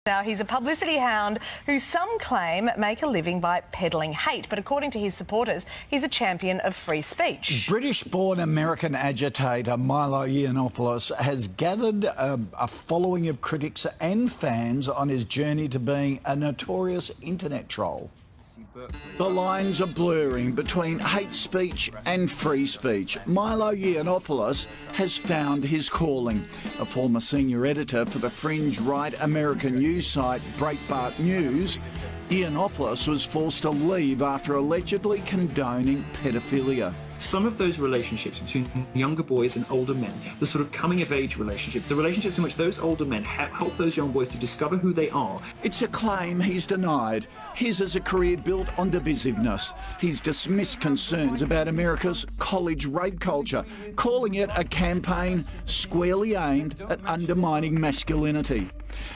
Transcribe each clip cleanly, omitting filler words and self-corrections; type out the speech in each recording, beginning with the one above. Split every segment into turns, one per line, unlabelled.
Now, he's a publicity hound who some claim make a living by peddling hate, but according to his supporters, he's a champion of free speech.
British-born American agitator Milo Yiannopoulos has gathered a following of critics and fans on his journey to being a notorious internet troll. The lines are blurring between hate speech and free speech. Milo Yiannopoulos has found his calling. A former senior editor for the fringe right American news site Breitbart News, Yiannopoulos was forced to leave after allegedly condoning pedophilia.
Some of those relationships between younger boys and older men, the sort of coming-of-age relationships, the relationships in which those older men help those young boys to discover who they are.
It's a claim he's denied. His is a career built on divisiveness. He's dismissed concerns about America's college rape culture, calling it a campaign squarely aimed at undermining masculinity,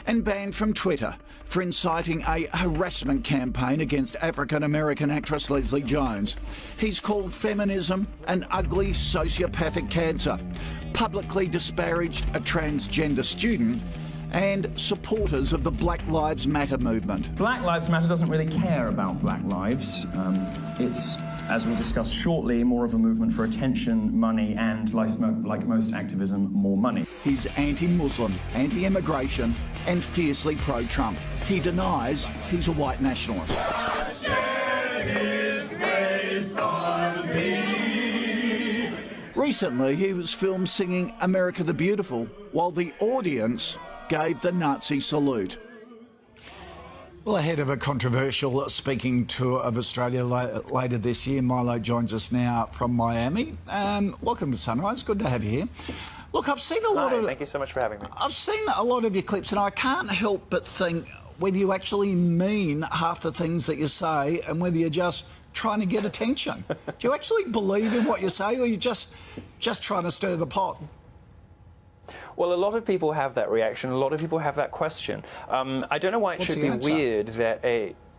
and banned from Twitter for inciting a harassment campaign against African-American actress Leslie Jones. He's called feminism an ugly sociopathic cancer, publicly disparaged a transgender student, and supporters of the Black Lives Matter movement.
Black Lives Matter doesn't really care about black lives. It's, as we'll discuss shortly, more of a movement for attention, money, and, like most activism, more money.
He's anti-Muslim, anti-immigration, and fiercely pro-Trump. He denies he's a white nationalist. Recently, he was filmed singing America the Beautiful while the audience gave the Nazi salute. Well, ahead of a controversial speaking tour of Australia later this year, Milo joins us now from Miami. Welcome to Sunrise. Good to have you here. Look, I've seen a lot of...
Thank you so much for having me.
I've seen a lot of your clips, and I can't help but think whether you actually mean half the things that you say and whether you're just trying to get attention. Do you actually believe in what you say, or are you just trying to stir the pot?
Well, a lot of people have that reaction. A lot of people have that question. I don't know why it should be weird that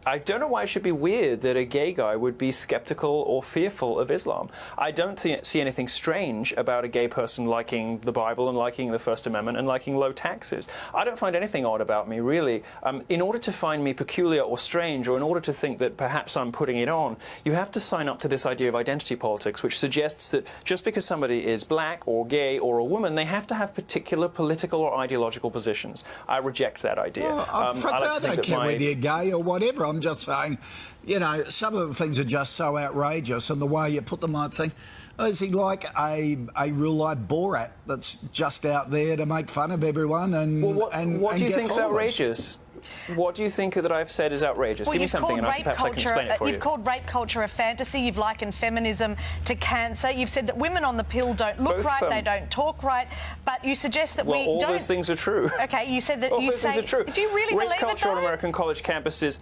I don't know why it should be weird that a gay guy would be skeptical or fearful of Islam. I don't see anything strange about a gay person liking the Bible and liking the First Amendment and liking low taxes. I don't find anything odd about me, really. In order to find me peculiar or strange, or in order to think that perhaps I'm putting it on, you have to sign up to this idea of identity politics, which suggests that just because somebody is black or gay or a woman, they have to have particular political or ideological positions. I reject that idea.
Well, I don't care whether you're gay or whatever. I'm just saying, you know, some of the things are just so outrageous, and the way you put them, I think, is he like a real-life Borat that's just out there to make fun of everyone and
what do you think's outrageous? What do you think that I've said is outrageous?
Well,
give me something and perhaps I can explain it for you.
You've called rape culture a fantasy. You've likened feminism to cancer. You've said that women on the pill don't look right, they don't talk right, but you suggest that we don't...
Well, all those things are true.
OK, you said that
all those things are true.
Do you really believe it, though?
Rape culture on American college campuses...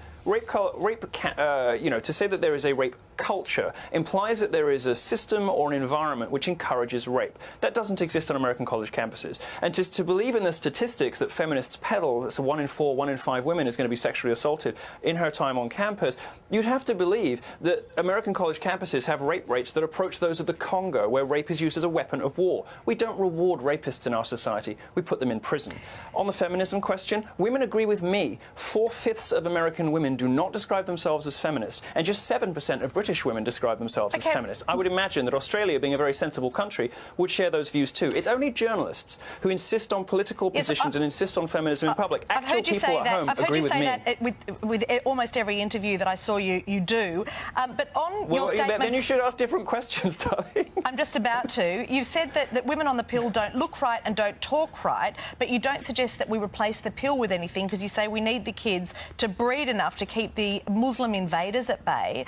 you know, to say that there is a rape culture implies that there is a system or an environment which encourages rape. That doesn't exist on American college campuses. And just to believe in the statistics that feminists peddle, that's 1 in 4, 1 in 5 women is going to be sexually assaulted in her time on campus, you'd have to believe that American college campuses have rape rates that approach those of the Congo, where rape is used as a weapon of war. We don't reward rapists in our society. We put them in prison. On the feminism question, women agree with me. 4/5 of American women do not describe themselves as feminists, and just 7% of British women describe themselves as feminists. I would imagine that Australia, being a very sensible country, would share those views too. It's only journalists who insist on political positions and insist on feminism in public. Actual people at home agree with me.
I've heard you say that with almost every interview that I saw you do. But on your statement...
then you should ask different questions, darling.
I'm just about to. You've said that women on the pill don't look right and don't talk right, but you don't suggest that we replace the pill with anything, because you say we need the kids to breed enough to keep the Muslim invaders at bay.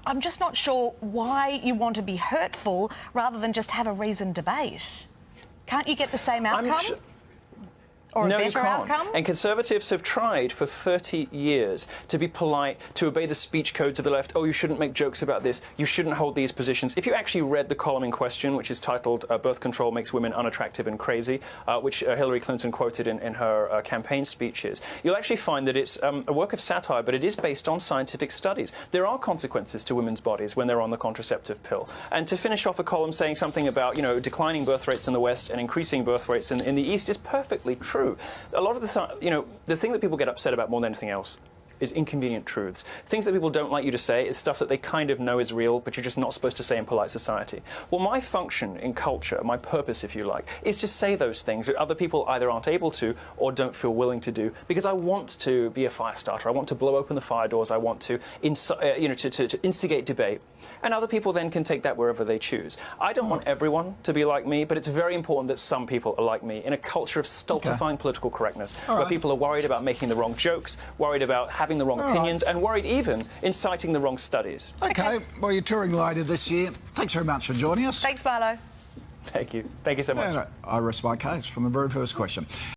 I'm just not sure why you want to be hurtful rather than just have a reasoned debate. Can't you get the same outcome? Or
no,
a better
you can't.
outcome?
And Conservatives have tried for 30 years to be polite, to obey the speech codes of the left. Oh, you shouldn't make jokes about this. You shouldn't hold these positions. If you actually read the column in question, which is titled Birth Control Makes Women Unattractive and Crazy, which Hillary Clinton quoted in her campaign speeches, you'll actually find that it's a work of satire, but it is based on scientific studies. There are consequences to women's bodies when they're on the contraceptive pill. And to finish off a column saying something about, you know, declining birth rates in the West and increasing birth rates in the East is perfectly true. true. A lot of the thing that people get upset about more than anything else is inconvenient truths. Things that people don't like you to say is stuff that they kind of know is real, but you're just not supposed to say in polite society. Well, my function in culture, my purpose, if you like, is to say those things that other people either aren't able to or don't feel willing to do, because I want to be a fire starter. I want to blow open the fire doors. I want to, to instigate debate. And other people then can take that wherever they choose. I don't want everyone to be like me, but it's very important that some people are like me in a culture of stultifying political correctness, where people are worried about making the wrong jokes, worried about having the wrong opinions, and worried even in citing the wrong studies.
OK, well, you're touring later this year. Thanks very much for joining us.
Thanks, Milo.
Thank you. Thank you so much.
And I rest my case from the very first question.